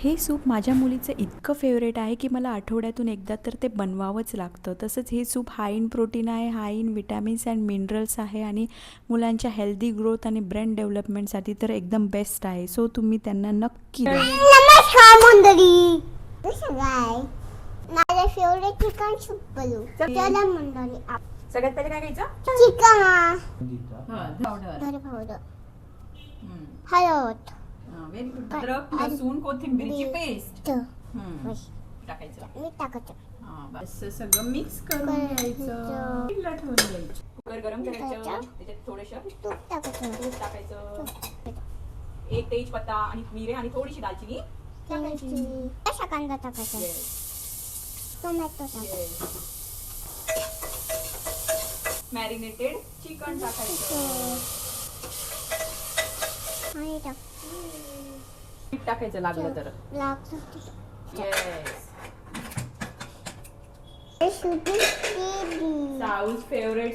हे सूप माझ्या मुलीचं इतकं फेवरेट आहे की मला आठवड्यातून एकदा तर ते बनवावंच लागतं. तसंच हे सूप हाय इन प्रोटीन आहे, हाय इन विटॅमिन्स अँड मिनरल्स आहे आणि मुलांच्या हेल्दी ग्रोथ आणि ब्रेन डेव्हलपमेंटसाठी तर एकदम बेस्ट आहे. सो तुम्ही त्यांना नक्की द्या. नमस्कार मंडळी, कसं काय? माझं फेवरेट चिकन सूप बनवू. चला मंडळी, सगळ्यात पहिले काय घ्यायचं? Chicken powder. धने पावडर, हळद, व्हेरी गुड. अद्रक, लसूण, कोथिंबीरची पेस्ट बस. टाकायचं. मी टाकते. बस सगळं मिक्स करून घ्यायचं. ला ठेवून घ्यायचं. कुकर गरम करायचं. त्याच्यात थोडंसं तूप टाकायचं. तूप टाकायचं. एक तेजपत्ता आणि मिरे आणि थोडीशी दालचिनी टाकायची. अशा कांदा टाकायचा. टोमॅटो टाकायचा. मॅरिनेटेड चिकन टाकायचं. आणि मीठ टाकायचं लागलं तर. येस. South favourite